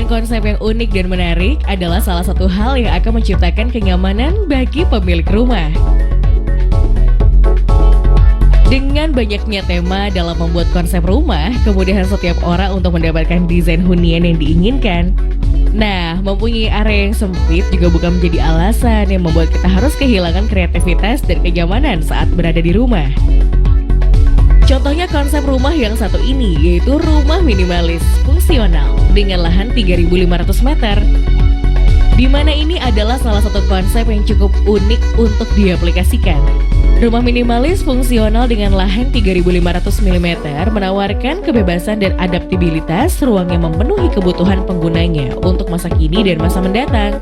konsep yang unik dan menarik adalah salah satu hal yang akan menciptakan kenyamanan bagi pemilik rumah. Dengan banyaknya tema dalam membuat konsep rumah, kemudahan setiap orang untuk mendapatkan desain hunian yang diinginkan. Nah, mempunyai area yang sempit juga bukan menjadi alasan yang membuat kita harus kehilangan kreativitas dan kenyamanan saat berada di rumah. Contohnya konsep rumah yang satu ini, yaitu rumah minimalis fungsional dengan lahan 3.500 meter. Di mana ini adalah salah satu konsep yang cukup unik untuk diaplikasikan. Rumah minimalis fungsional dengan lahan 3.500 mm menawarkan kebebasan dan adaptabilitas ruang yang memenuhi kebutuhan penggunanya untuk masa kini dan masa mendatang.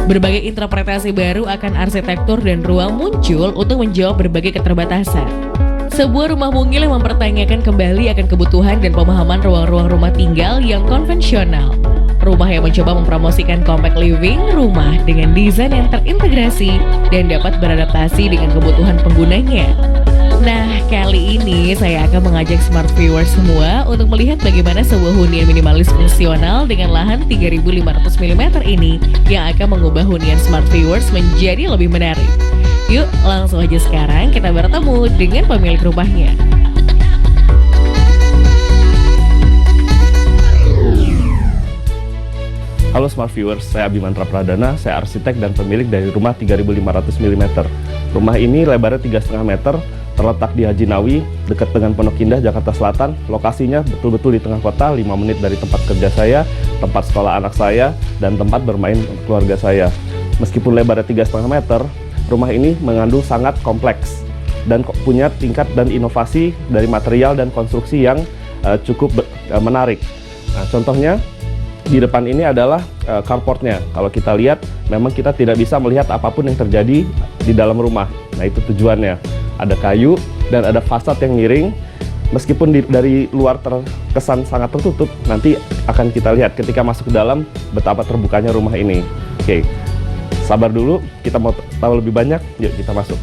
Berbagai interpretasi baru akan arsitektur dan ruang muncul untuk menjawab berbagai keterbatasan. Sebuah rumah mungil yang mempertanyakan kembali akan kebutuhan dan pemahaman ruang-ruang rumah tinggal yang konvensional. Rumah yang mencoba mempromosikan compact living rumah dengan desain yang terintegrasi dan dapat beradaptasi dengan kebutuhan penggunanya. Nah, kali ini saya akan mengajak smart viewers semua untuk melihat bagaimana sebuah hunian minimalis fungsional dengan lahan 3.500 mm ini yang akan mengubah hunian smart viewers menjadi lebih menarik. Yuk, langsung aja sekarang kita bertemu dengan pemilik rumahnya. Halo Smart Viewers, saya Abimantra Pradana, saya arsitek dan pemilik dari rumah 3.500 mm. Rumah ini lebarnya 3,5 meter, terletak di Haji Nawi, dekat dengan Pondok Indah, Jakarta Selatan. Lokasinya betul-betul di tengah kota, 5 menit dari tempat kerja saya, tempat sekolah anak saya, dan tempat bermain keluarga saya. Meskipun lebarnya 3,5 meter, rumah ini mengandung sangat kompleks dan punya tingkat dan inovasi dari material dan konstruksi yang cukup menarik. Nah, contohnya di depan ini adalah carportnya. Kalau kita lihat, memang kita tidak bisa melihat apapun yang terjadi di dalam rumah. Nah, itu tujuannya. Ada kayu dan ada fasad yang miring. Meskipun dari luar terkesan sangat tertutup, nanti akan kita lihat ketika masuk ke dalam betapa terbukanya rumah ini. Oke, sabar dulu, kita mau tahu lebih banyak, yuk kita masuk.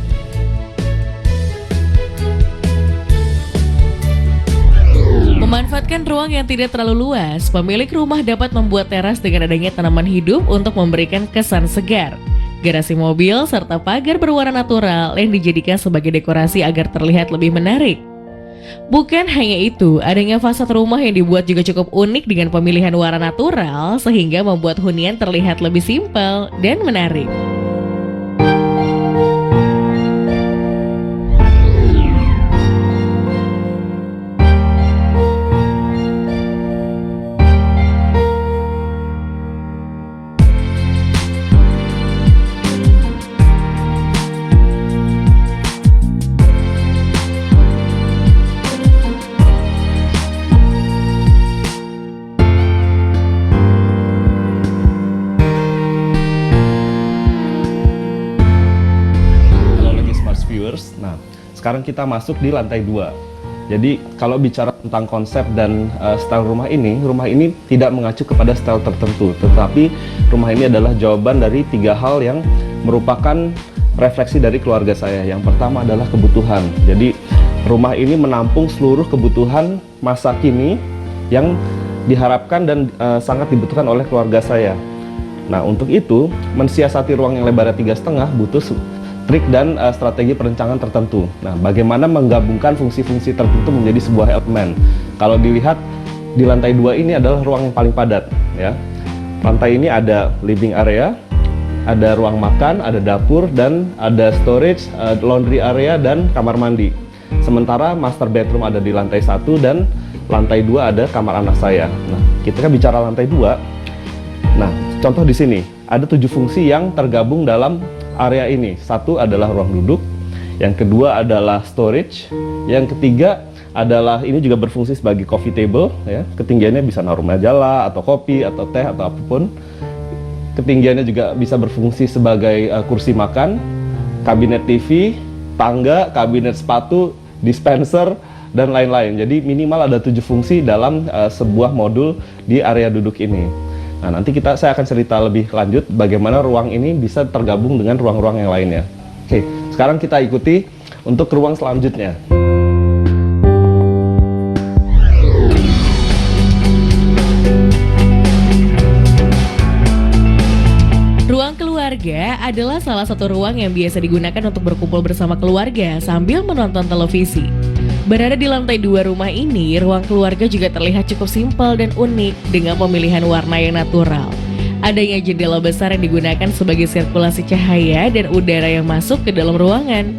Memanfaatkan ruang yang tidak terlalu luas, pemilik rumah dapat membuat teras dengan adanya tanaman hidup untuk memberikan kesan segar. Garasi mobil serta pagar berwarna natural yang dijadikan sebagai dekorasi agar terlihat lebih menarik. Bukan hanya itu, adanya fasad rumah yang dibuat juga cukup unik dengan pemilihan warna natural sehingga membuat hunian terlihat lebih simpel dan menarik. Nah, sekarang kita masuk di lantai 2. Jadi kalau bicara tentang konsep dan style rumah ini tidak mengacu kepada style tertentu, tetapi rumah ini adalah jawaban dari 3 hal yang merupakan refleksi dari keluarga saya. Yang pertama adalah kebutuhan. Jadi rumah ini menampung seluruh kebutuhan masa kini yang diharapkan dan sangat dibutuhkan oleh keluarga saya. Nah, untuk itu mensiasati ruang yang lebarnya 3,5 butuh trik dan strategi perencanaan tertentu. Nah, bagaimana menggabungkan fungsi-fungsi tertentu menjadi sebuah elemen. Kalau dilihat di lantai 2 ini adalah ruang yang paling padat, ya. Lantai ini ada living area, ada ruang makan, ada dapur, dan ada storage, laundry area, dan kamar mandi. Sementara master bedroom ada di lantai 1 dan lantai 2 ada kamar anak saya. Nah, kita kan bicara lantai 2. Nah, contoh di sini ada 7 fungsi yang tergabung dalam area ini. Satu adalah ruang duduk, yang kedua adalah storage, yang ketiga adalah ini juga berfungsi sebagai coffee table, ya. Ketinggiannya bisa naruh majalah atau kopi atau teh atau apapun. Ketinggiannya juga bisa berfungsi sebagai kursi makan, kabinet TV, tangga, kabinet sepatu, dispenser, dan lain-lain. Jadi minimal ada 7 fungsi dalam sebuah modul di area duduk ini. Nah, nanti saya akan cerita lebih lanjut bagaimana ruang ini bisa tergabung dengan ruang-ruang yang lainnya. Oke, sekarang kita ikuti untuk ruang selanjutnya. keluarga adalah salah satu ruang yang biasa digunakan untuk berkumpul bersama keluarga sambil menonton televisi. Berada di lantai 2 rumah ini, ruang keluarga juga terlihat cukup simpel dan unik dengan pemilihan warna yang natural. Adanya jendela besar yang digunakan sebagai sirkulasi cahaya dan udara yang masuk ke dalam ruangan.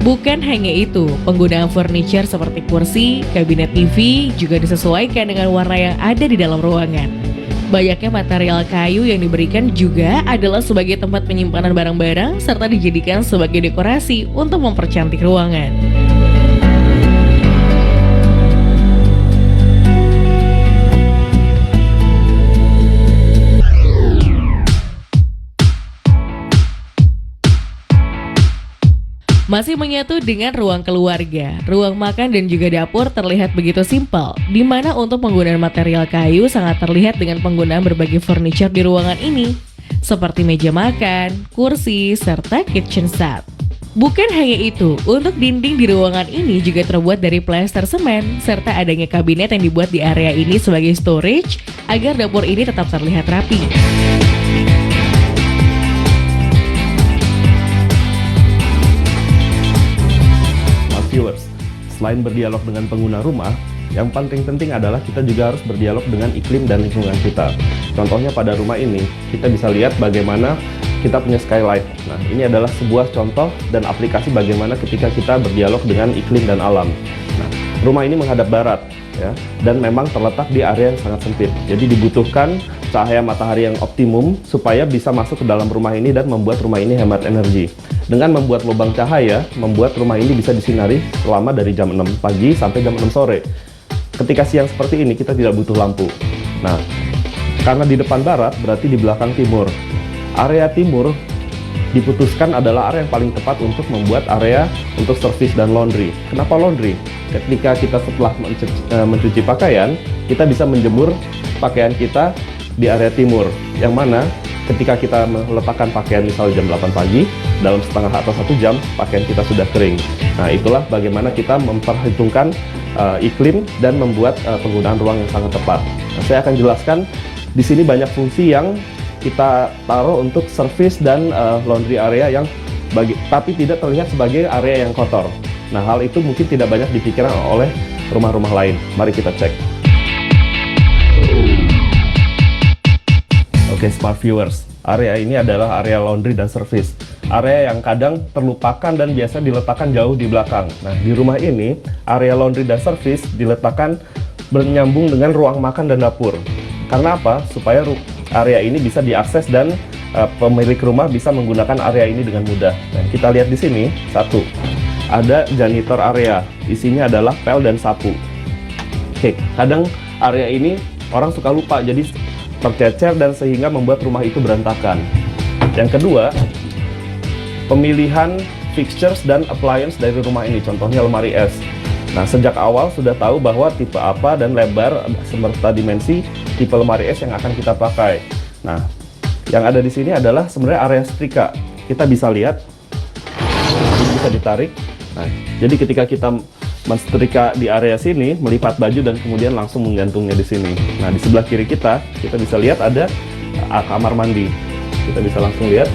Bukan hanya itu, penggunaan furniture seperti kursi, kabinet TV juga disesuaikan dengan warna yang ada di dalam ruangan. Banyaknya material kayu yang diberikan juga adalah sebagai tempat penyimpanan barang-barang serta dijadikan sebagai dekorasi untuk mempercantik ruangan. Masih menyatu dengan ruang keluarga, ruang makan dan juga dapur terlihat begitu simpel, di mana untuk penggunaan material kayu sangat terlihat dengan penggunaan berbagai furniture di ruangan ini, seperti meja makan, kursi, serta kitchen set. Bukan hanya itu, untuk dinding di ruangan ini juga terbuat dari plester semen, serta adanya kabinet yang dibuat di area ini sebagai storage, agar dapur ini tetap terlihat rapi. Viewers, selain berdialog dengan pengguna rumah, yang paling penting adalah kita juga harus berdialog dengan iklim dan lingkungan kita. Contohnya pada rumah ini, kita bisa lihat bagaimana kita punya skylight. Nah, ini adalah sebuah contoh dan aplikasi bagaimana ketika kita berdialog dengan iklim dan alam. Nah, rumah ini menghadap barat, ya, dan memang terletak di area yang sangat sempit. Jadi dibutuhkan cahaya matahari yang optimum supaya bisa masuk ke dalam rumah ini dan membuat rumah ini hemat energi. Dengan membuat lubang cahaya, membuat rumah ini bisa disinari selama dari jam 6 pagi sampai jam 6 sore. Ketika siang seperti ini, kita tidak butuh lampu. Nah, karena di depan barat, berarti di belakang timur. Area timur diputuskan adalah area yang paling tepat untuk membuat area untuk servis dan laundry. Kenapa laundry? Ketika kita setelah mencuci pakaian, kita bisa menjemur pakaian kita di area timur, yang mana ketika kita meletakkan pakaian misalnya jam 8 pagi, dalam setengah atau 1 jam, pakaian kita sudah kering. Nah, itulah bagaimana kita memperhitungkan iklim dan membuat penggunaan ruang yang sangat tepat. Nah, saya akan jelaskan di sini banyak fungsi yang kita taruh untuk service dan laundry area yang tapi tidak terlihat sebagai area yang kotor. Nah, hal itu mungkin tidak banyak dipikirkan oleh rumah-rumah lain. Mari kita cek. Oke, smart viewers, area ini adalah area laundry dan service. Area yang kadang terlupakan dan biasa diletakkan jauh di belakang. Nah, di rumah ini, area laundry dan service diletakkan bernyambung dengan ruang makan dan dapur. Karena apa? Supaya area ini bisa diakses dan pemilik rumah bisa menggunakan area ini dengan mudah. Nah, kita lihat di sini, satu, ada janitor area. Isinya adalah pel dan sapu. Oke, kadang area ini orang suka lupa, jadi tercecer dan sehingga membuat rumah itu berantakan. Yang kedua, pemilihan fixtures dan appliance dari rumah ini, contohnya lemari es. Nah, sejak awal sudah tahu bahwa tipe apa dan lebar serta dimensi tipe lemari es yang akan kita pakai. Nah, yang ada di sini adalah sebenarnya area setrika. Kita bisa lihat, ini bisa ditarik. Nah, jadi ketika kita mensetrika di area sini, melipat baju dan kemudian langsung menggantungnya di sini. Nah, di sebelah kiri kita bisa lihat ada kamar mandi. Kita bisa langsung lihat.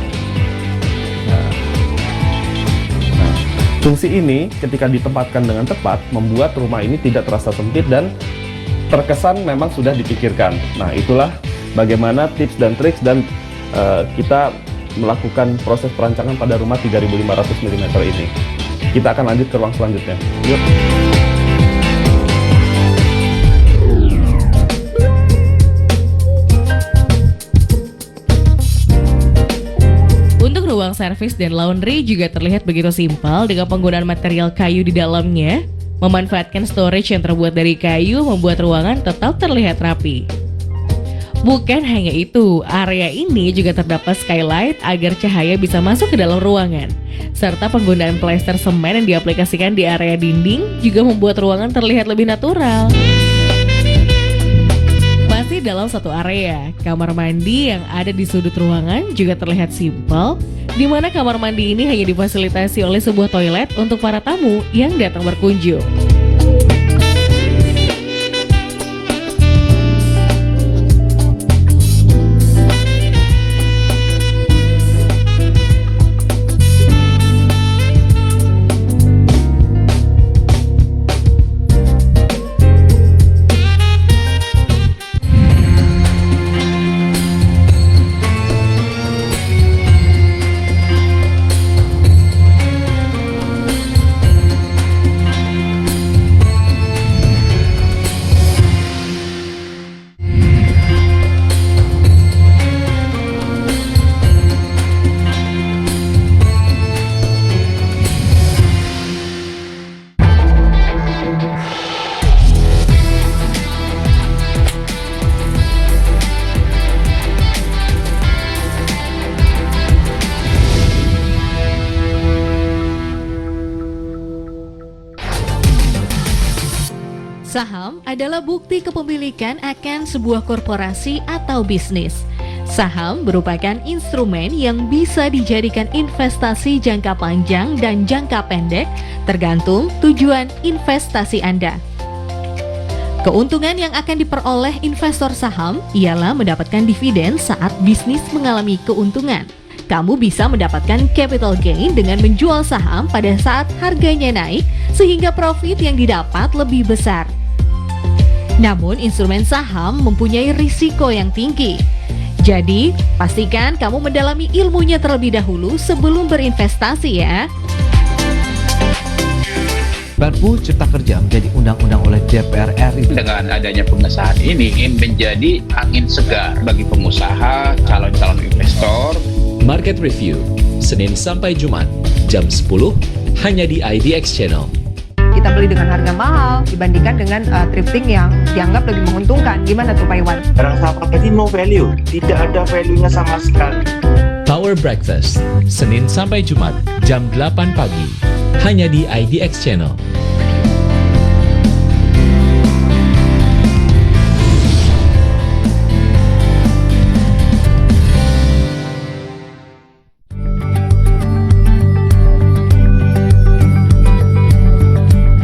Nah, fungsi ini ketika ditempatkan dengan tepat membuat rumah ini tidak terasa sempit dan terkesan memang sudah dipikirkan. Nah, itulah bagaimana tips dan triks dan kita melakukan proses perancangan pada rumah 3500 mm ini. Kita akan lanjut ke ruang selanjutnya. Yuk. Untuk ruang servis dan laundry juga terlihat begitu simpel dengan penggunaan material kayu di dalamnya. Memanfaatkan storage yang terbuat dari kayu membuat ruangan tetap terlihat rapi. Bukan hanya itu, area ini juga terdapat skylight agar cahaya bisa masuk ke dalam ruangan. Serta penggunaan plester semen yang diaplikasikan di area dinding juga membuat ruangan terlihat lebih natural. Masih dalam satu area, kamar mandi yang ada di sudut ruangan juga terlihat simpel, di mana kamar mandi ini hanya difasilitasi oleh sebuah toilet untuk para tamu yang datang berkunjung. Saham adalah bukti kepemilikan akan sebuah korporasi atau bisnis. Saham merupakan instrumen yang bisa dijadikan investasi jangka panjang dan jangka pendek, tergantung tujuan investasi Anda. Keuntungan yang akan diperoleh investor saham ialah mendapatkan dividen saat bisnis mengalami keuntungan. Kamu bisa mendapatkan capital gain dengan menjual saham pada saat harganya naik, sehingga profit yang didapat lebih besar. Namun, instrumen saham mempunyai risiko yang tinggi. Jadi, pastikan kamu mendalami ilmunya terlebih dahulu sebelum berinvestasi ya. Perpu Cipta Kerja menjadi undang-undang oleh DPR RI. Dengan adanya pengesahan ini menjadi angin segar bagi pengusaha, calon-calon investor. Market Review, Senin sampai Jumat, jam 10, hanya di IDX Channel. Kita beli dengan harga mahal dibandingkan dengan thrifting yang dianggap lebih menguntungkan. Gimana tuh Pak Iwan? Barang saham tadi no value, tidak ada value-nya sama sekali. Power Breakfast, Senin sampai Jumat, jam 8 pagi, hanya di IDX Channel.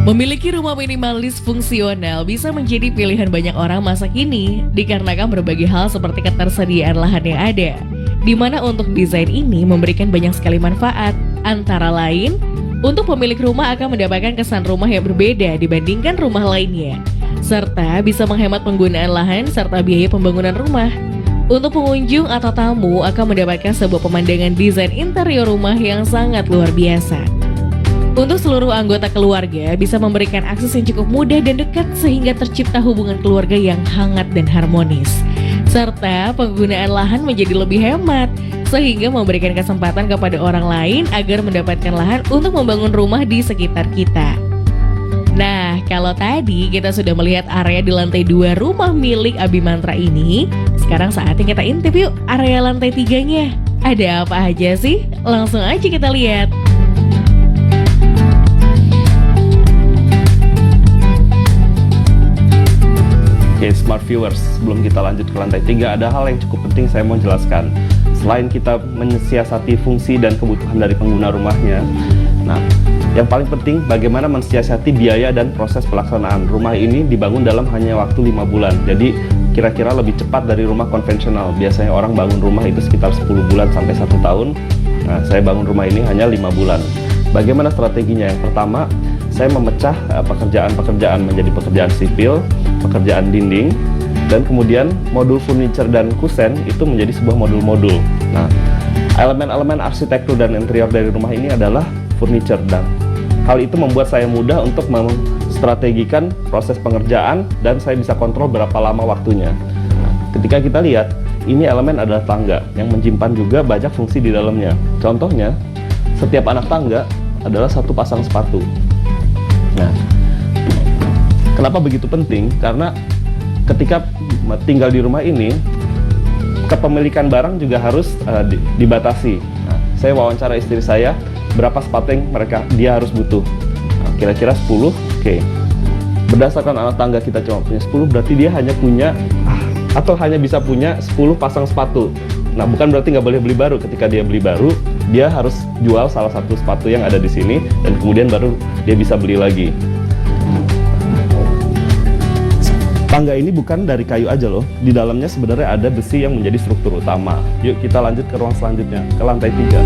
Memiliki rumah minimalis fungsional bisa menjadi pilihan banyak orang masa kini dikarenakan berbagai hal seperti ketersediaan lahan yang ada, di mana untuk desain ini memberikan banyak sekali manfaat. Antara lain, untuk pemilik rumah akan mendapatkan kesan rumah yang berbeda dibandingkan rumah lainnya, serta bisa menghemat penggunaan lahan serta biaya pembangunan rumah. Untuk pengunjung atau tamu akan mendapatkan sebuah pemandangan desain interior rumah yang sangat luar biasa. Untuk seluruh anggota keluarga bisa memberikan akses yang cukup mudah dan dekat sehingga tercipta hubungan keluarga yang hangat dan harmonis. Serta penggunaan lahan menjadi lebih hemat sehingga memberikan kesempatan kepada orang lain agar mendapatkan lahan untuk membangun rumah di sekitar kita. Nah, kalau tadi kita sudah melihat area di lantai 2 rumah milik Abimantra ini, sekarang saatnya kita intip yuk area lantai 3-nya. Ada apa aja sih? Langsung aja kita lihat. Oke, smart viewers, sebelum kita lanjut ke lantai 3, ada hal yang cukup penting saya mau jelaskan. Selain kita mensiasati fungsi dan kebutuhan dari pengguna rumahnya, nah, yang paling penting bagaimana mensiasati biaya dan proses pelaksanaan. Rumah ini dibangun dalam hanya waktu 5 bulan, jadi kira-kira lebih cepat dari rumah konvensional. Biasanya orang bangun rumah itu sekitar 10 bulan sampai 1 tahun. Nah, saya bangun rumah ini hanya 5 bulan. Bagaimana strateginya? Yang pertama, saya memecah pekerjaan-pekerjaan menjadi pekerjaan sipil, pekerjaan dinding, dan kemudian modul furniture dan kusen itu menjadi sebuah modul-modul. Nah, elemen-elemen arsitektur dan interior dari rumah ini adalah furniture, dan hal itu membuat saya mudah untuk memstrategikan proses pengerjaan dan saya bisa kontrol berapa lama waktunya. Nah, ketika kita lihat, ini elemen adalah tangga yang menyimpan juga banyak fungsi di dalamnya. Contohnya, setiap anak tangga adalah satu pasang sepatu. Nah, kenapa begitu penting? Karena ketika tinggal di rumah ini, kepemilikan barang juga harus dibatasi. Nah, saya wawancara istri saya, berapa sepatu yang dia harus butuh. Nah, kira-kira 10, oke. Berdasarkan anak tangga kita cuma punya 10, berarti dia hanya punya atau hanya bisa punya 10 pasang sepatu. Nah, bukan berarti nggak boleh beli baru. Ketika dia beli baru, dia harus jual salah satu sepatu yang ada di sini, dan kemudian baru dia bisa beli lagi. Tangga ini bukan dari kayu aja loh. Di dalamnya sebenarnya ada besi yang menjadi struktur utama. Yuk kita lanjut ke ruang selanjutnya, ke lantai 3.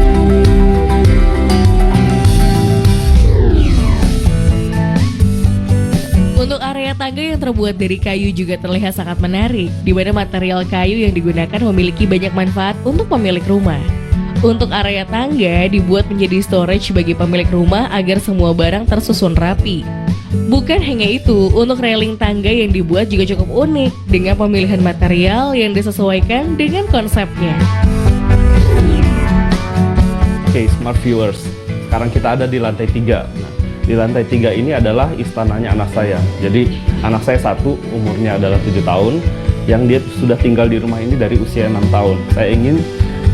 Untuk area tangga yang terbuat dari kayu juga terlihat sangat menarik, di mana material kayu yang digunakan memiliki banyak manfaat untuk pemilik rumah. Untuk area tangga dibuat menjadi storage bagi pemilik rumah agar semua barang tersusun rapi. Bukan hanya itu, untuk railing tangga yang dibuat juga cukup unik dengan pemilihan material yang disesuaikan dengan konsepnya. Oke, smart viewers, sekarang kita ada di lantai 3. Nah, di lantai 3 ini adalah istananya anak saya. Jadi anak saya satu, umurnya adalah 7 tahun, yang dia sudah tinggal di rumah ini dari usia 6 tahun. Saya ingin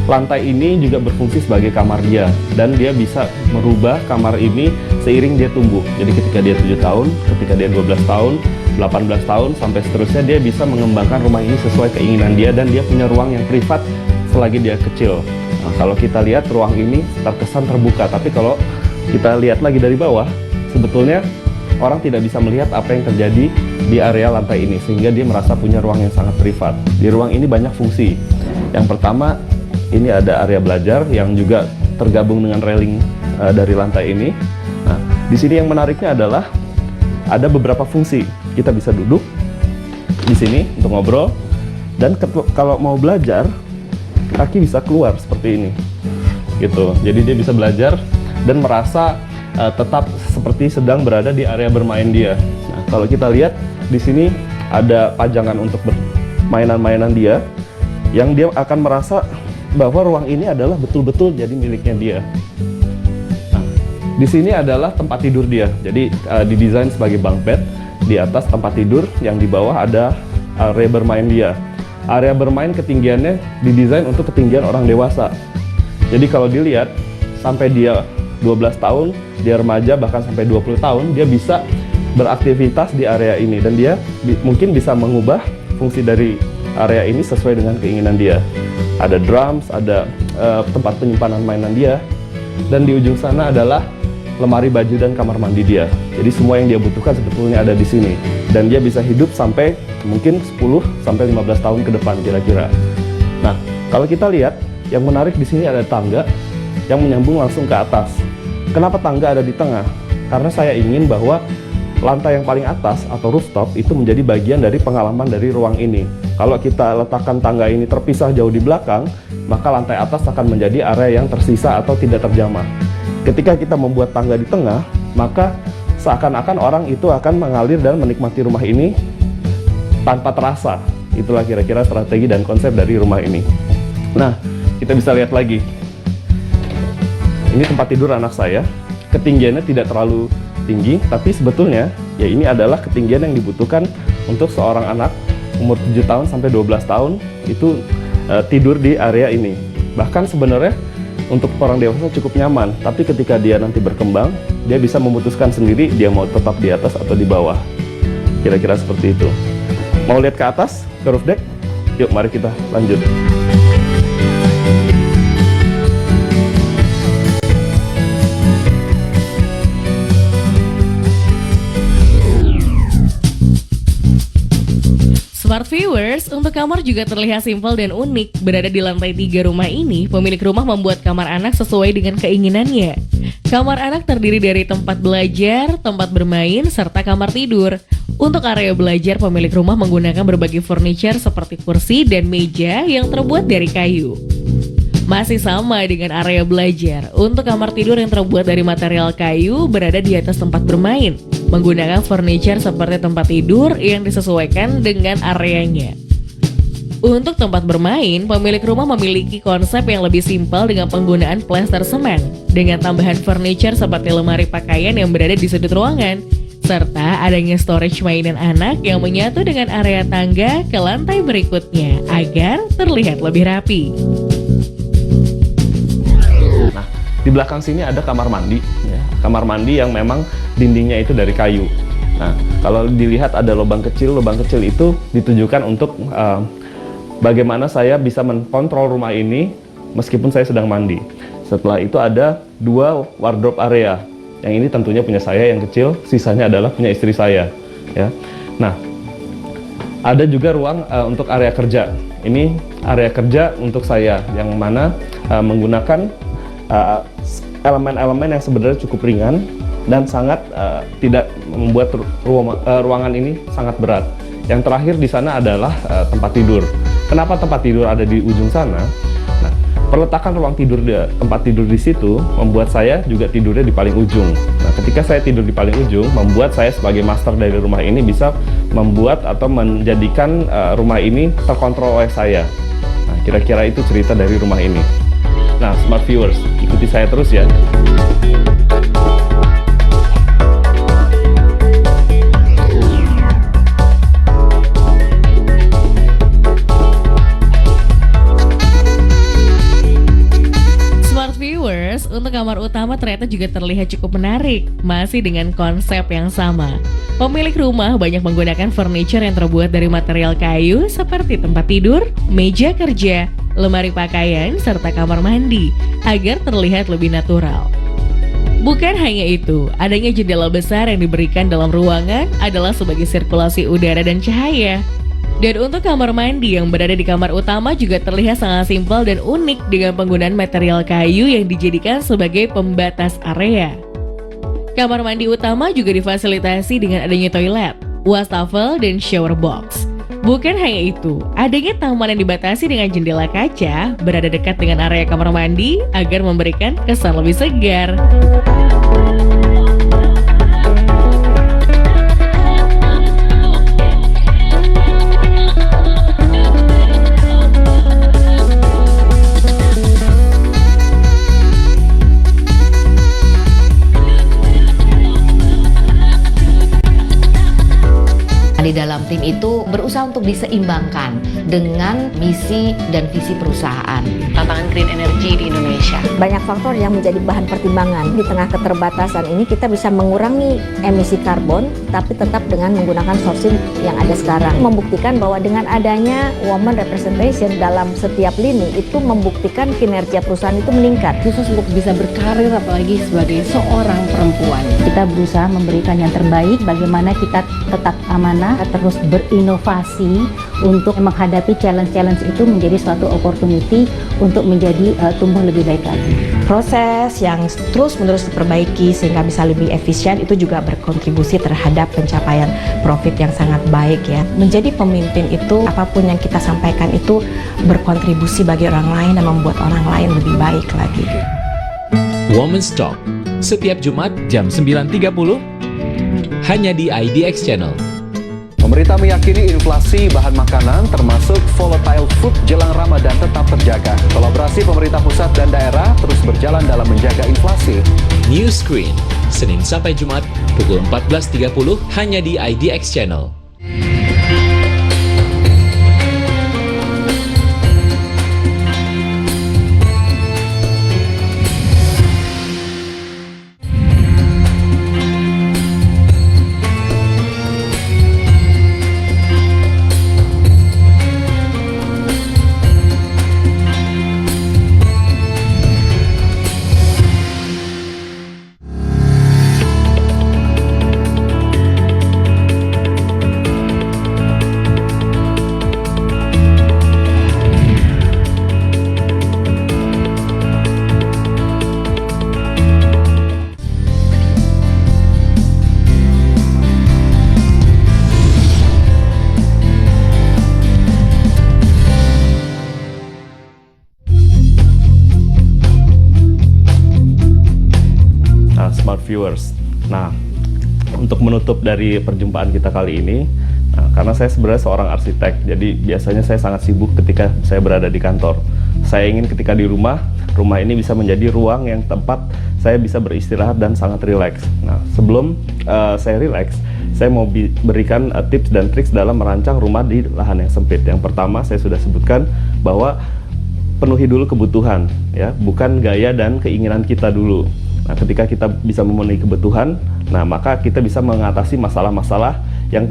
lantai ini juga berfungsi sebagai kamar dia, dan dia bisa merubah kamar ini seiring dia tumbuh. Jadi ketika dia 7 tahun, ketika dia 12 tahun, 18 tahun sampai seterusnya dia bisa mengembangkan rumah ini sesuai keinginan dia, dan dia punya ruang yang privat selagi dia kecil. Nah, kalau kita lihat ruang ini terkesan terbuka, tapi kalau kita lihat lagi dari bawah, sebetulnya orang tidak bisa melihat apa yang terjadi di area lantai ini, sehingga dia merasa punya ruang yang sangat privat. Di ruang ini banyak fungsi. Yang pertama, ini ada area belajar yang juga tergabung dengan railing dari lantai ini. Nah, di sini yang menariknya adalah ada beberapa fungsi. Kita bisa duduk di sini untuk ngobrol, dan kalau mau belajar, kaki bisa keluar seperti ini, gitu. Jadi dia bisa belajar dan merasa tetap seperti sedang berada di area bermain dia. Nah, kalau kita lihat di sini ada pajangan untuk mainan-mainan dia, yang dia akan merasa bahwa ruang ini adalah betul-betul jadi miliknya dia. Nah, di sini adalah tempat tidur dia. Jadi didesain sebagai bunk bed. Di atas tempat tidur, yang di bawah ada area bermain dia. Area bermain ketinggiannya didesain untuk ketinggian orang dewasa. Jadi kalau dilihat, sampai dia 12 tahun, dia remaja, bahkan sampai 20 tahun, dia bisa beraktivitas di area ini. Dan dia mungkin bisa mengubah fungsi dari area ini sesuai dengan keinginan dia. Ada drums, ada tempat penyimpanan mainan dia. Dan di ujung sana adalah lemari baju dan kamar mandi dia. Jadi semua yang dia butuhkan sebetulnya ada di sini. Dan dia bisa hidup sampai mungkin 10 sampai 15 tahun ke depan kira-kira. Nah, kalau kita lihat, yang menarik di sini ada tangga yang menyambung langsung ke atas. Kenapa tangga ada di tengah? Karena saya ingin bahwa lantai yang paling atas atau rooftop itu menjadi bagian dari pengalaman dari ruang ini. Kalau kita letakkan tangga ini terpisah jauh di belakang, maka lantai atas akan menjadi area yang tersisa atau tidak terjamah. Ketika kita membuat tangga di tengah, maka seakan-akan orang itu akan mengalir dan menikmati rumah ini tanpa terasa. Itulah kira-kira strategi dan konsep dari rumah ini. Nah, kita bisa lihat lagi. Ini tempat tidur anak saya. Ketinggiannya tidak terlalu tinggi, tapi sebetulnya ya ini adalah ketinggian yang dibutuhkan untuk seorang anak umur 7 tahun sampai 12 tahun itu tidur di area ini. Bahkan sebenarnya untuk orang dewasa cukup nyaman, tapi ketika dia nanti berkembang, dia bisa memutuskan sendiri dia mau tetap di atas atau di bawah. Kira-kira seperti itu. Mau lihat ke atas, ke roof deck? Yuk, mari kita lanjut. Smart viewers, untuk kamar juga terlihat simpel dan unik. Berada di lantai 3 rumah ini, pemilik rumah membuat kamar anak sesuai dengan keinginannya. Kamar anak terdiri dari tempat belajar, tempat bermain, serta kamar tidur. Untuk area belajar, pemilik rumah menggunakan berbagai furniture seperti kursi dan meja yang terbuat dari kayu. Masih sama dengan area belajar, untuk kamar tidur yang terbuat dari material kayu berada di atas tempat bermain, menggunakan furniture seperti tempat tidur yang disesuaikan dengan areanya. Untuk tempat bermain, pemilik rumah memiliki konsep yang lebih simpel dengan penggunaan plester semen, dengan tambahan furniture seperti lemari pakaian yang berada di sudut ruangan, serta adanya storage mainan anak yang menyatu dengan area tangga ke lantai berikutnya agar terlihat lebih rapi. Nah, di belakang sini ada kamar mandi, ya. Kamar mandi yang memang dindingnya itu dari kayu. Nah, kalau dilihat ada lubang kecil itu ditujukan untuk bagaimana saya bisa mengkontrol rumah ini meskipun saya sedang mandi. Setelah itu ada 2 wardrobe area. Yang ini tentunya punya saya yang kecil, sisanya adalah punya istri saya. Ya. Nah, ada juga ruang untuk area kerja. Ini area kerja untuk saya yang mana menggunakan elemen-elemen yang sebenarnya cukup ringan dan sangat tidak membuat ruangan ini sangat berat. Yang terakhir di sana adalah tempat tidur. Kenapa tempat tidur ada di ujung sana? Nah, perletakan ruang tidur tempat tidur di situ membuat saya juga tidurnya di paling ujung. Nah, ketika saya tidur di paling ujung, membuat saya sebagai master dari rumah ini bisa membuat atau menjadikan rumah ini terkontrol oleh saya. Nah, kira-kira itu cerita dari rumah ini. Nah, smart viewers, ikuti saya terus ya. Untuk kamar utama ternyata juga terlihat cukup menarik, masih dengan konsep yang sama. Pemilik rumah banyak menggunakan furniture yang terbuat dari material kayu seperti tempat tidur, meja kerja, lemari pakaian, serta kamar mandi, agar terlihat lebih natural. Bukan hanya itu, adanya jendela besar yang diberikan dalam ruangan adalah sebagai sirkulasi udara dan cahaya. Dan untuk kamar mandi yang berada di kamar utama juga terlihat sangat simpel dan unik dengan penggunaan material kayu yang dijadikan sebagai pembatas area. Kamar mandi utama juga difasilitasi dengan adanya toilet, wastafel, dan shower box. Bukan hanya itu, adanya taman yang dibatasi dengan jendela kaca berada dekat dengan area kamar mandi agar memberikan kesan lebih segar. Di dalam tim itu berusaha untuk diseimbangkan dengan misi dan visi perusahaan. Tantangan green energy di Indonesia. Banyak faktor yang menjadi bahan pertimbangan. Di tengah keterbatasan ini kita bisa mengurangi emisi karbon, tapi tetap dengan menggunakan sourcing yang ada sekarang. Membuktikan bahwa dengan adanya woman representation dalam setiap lini, itu membuktikan kinerja perusahaan itu meningkat. Khusus untuk bisa berkarir apalagi sebagai seorang perempuan. Kita berusaha memberikan yang terbaik, bagaimana kita tetap amanah, terus berinovasi untuk menghadapi challenge-challenge itu menjadi suatu opportunity untuk menjadi tumbuh lebih baik lagi. Proses yang terus-menerus diperbaiki sehingga bisa lebih efisien itu juga berkontribusi terhadap pencapaian profit yang sangat baik ya. Menjadi pemimpin itu apapun yang kita sampaikan itu berkontribusi bagi orang lain dan membuat orang lain lebih baik lagi. Women's Talk setiap Jumat jam 9.30 hanya di IDX Channel. Pemerintah meyakini inflasi bahan makanan termasuk volatile food jelang Ramadan tetap terjaga. Kolaborasi pemerintah pusat dan daerah terus berjalan dalam menjaga inflasi. New Screen, Senin sampai Jumat pukul 14.30 hanya di IDX Channel. Smart viewers. Nah, untuk menutup dari perjumpaan kita kali ini, karena saya sebenarnya seorang arsitek, jadi biasanya saya sangat sibuk ketika saya berada di kantor. Saya ingin ketika di rumah ini bisa menjadi ruang yang tempat saya bisa beristirahat dan sangat rileks. Nah, sebelum saya rileks, saya mau berikan tips dan triks dalam merancang rumah di lahan yang sempit. Yang pertama, saya sudah sebutkan bahwa penuhi dulu kebutuhan, ya, bukan gaya dan keinginan kita dulu. Nah, ketika kita bisa memenuhi kebutuhan, nah maka kita bisa mengatasi masalah-masalah yang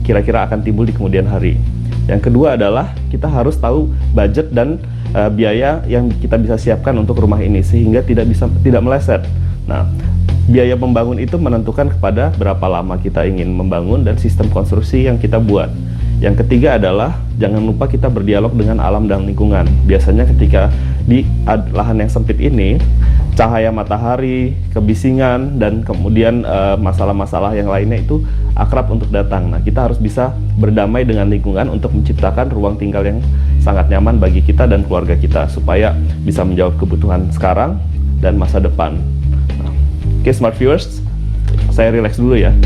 kira-kira akan timbul di kemudian hari. Yang kedua adalah kita harus tahu budget dan biaya yang kita bisa siapkan untuk rumah ini sehingga tidak meleset. Nah, biaya membangun itu menentukan kepada berapa lama kita ingin membangun dan sistem konstruksi yang kita buat. Yang ketiga adalah jangan lupa kita berdialog dengan alam dan lingkungan. Biasanya ketika di lahan yang sempit ini, cahaya matahari, kebisingan, dan kemudian masalah-masalah yang lainnya itu akrab untuk datang. Nah, kita harus bisa berdamai dengan lingkungan untuk menciptakan ruang tinggal yang sangat nyaman bagi kita dan keluarga kita supaya bisa menjawab kebutuhan sekarang dan masa depan. Nah, oke, smart viewers, saya relax dulu ya.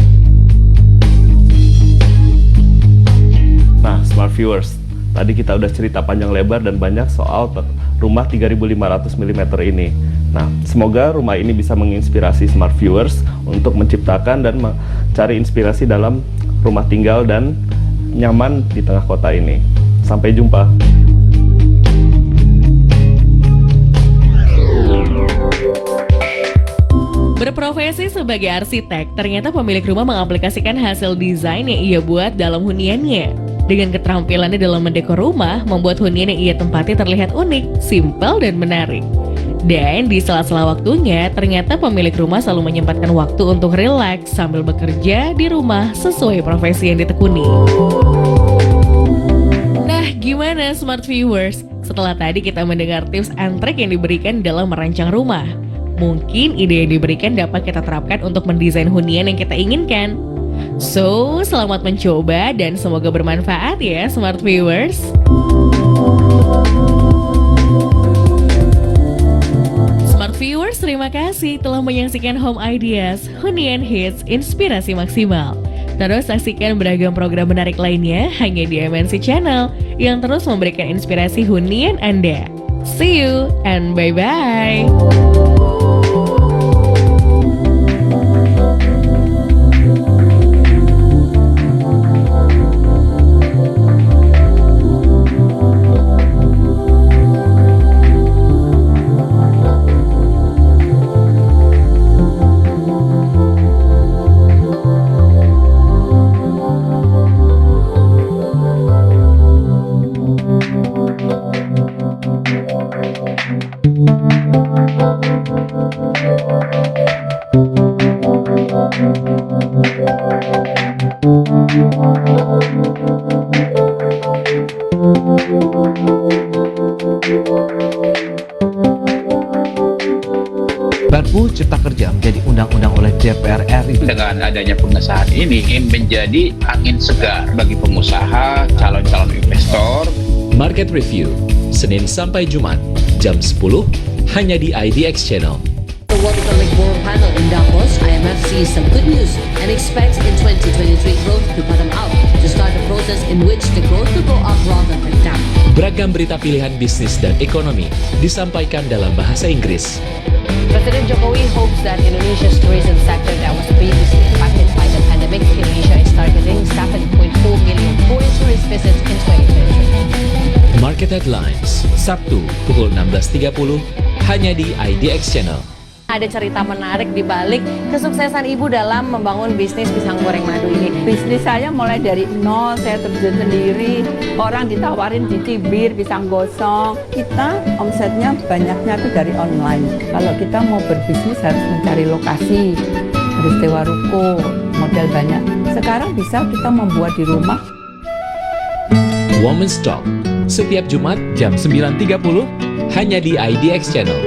Nah, smart viewers, tadi kita udah cerita panjang lebar dan banyak soal rumah 3500 mm ini. Nah, semoga rumah ini bisa menginspirasi smart viewers untuk menciptakan dan mencari inspirasi dalam rumah tinggal dan nyaman di tengah kota ini. Sampai jumpa. Berprofesi sebagai arsitek, ternyata pemilik rumah mengaplikasikan hasil desain yang ia buat dalam huniannya. Dengan keterampilannya dalam mendekor rumah, membuat hunian yang ia tempati terlihat unik, simpel, dan menarik. Dan di sela-sela waktunya, ternyata pemilik rumah selalu menyempatkan waktu untuk rileks sambil bekerja di rumah sesuai profesi yang ditekuni. Nah, gimana Smart Viewers? Setelah tadi kita mendengar tips and trick yang diberikan dalam merancang rumah, mungkin ide yang diberikan dapat kita terapkan untuk mendesain hunian yang kita inginkan. So, selamat mencoba dan semoga bermanfaat ya Smart Viewers. Smart Viewers, terima kasih telah menyaksikan Home Ideas, Hunian Hits, Inspirasi Maksimal. Terus saksikan beragam program menarik lainnya hanya di MNC Channel yang terus memberikan inspirasi hunian Anda. See you and bye-bye. Perpu Cipta Kerja menjadi undang-undang oleh DPR RI. Dengan adanya pengesahan ini menjadi angin segar bagi pengusaha, calon-calon investor. Market Review, Senin sampai Jumat, jam 10, hanya di IDX Channel. The World Economic Forum panel in Davos, IMF sees some good news and expects in 2023 growth to bottom out to start a process in which the growth will go up rather than down. Beragam berita pilihan bisnis dan ekonomi disampaikan dalam bahasa Inggris. President Jokowi hopes that Indonesia's tourism sector that was previously impacted by the pandemic, Indonesia is targeting 7.4 million foreign tourist visits in 2023. Market Headlines, Sabtu pukul 16.30, hanya di IDX Channel. Ada cerita menarik di balik kesuksesan ibu dalam membangun bisnis pisang goreng madu ini. Bisnis saya mulai dari nol, saya terjun sendiri, orang ditawarin dicibir, pisang gosong. Kita omsetnya banyaknya itu dari online. Kalau kita mau berbisnis harus mencari lokasi, harus sewa ruko, modal banyak. Sekarang bisa kita membuat di rumah. Women's Talk, setiap Jumat jam 9.30, hanya di IDX Channel.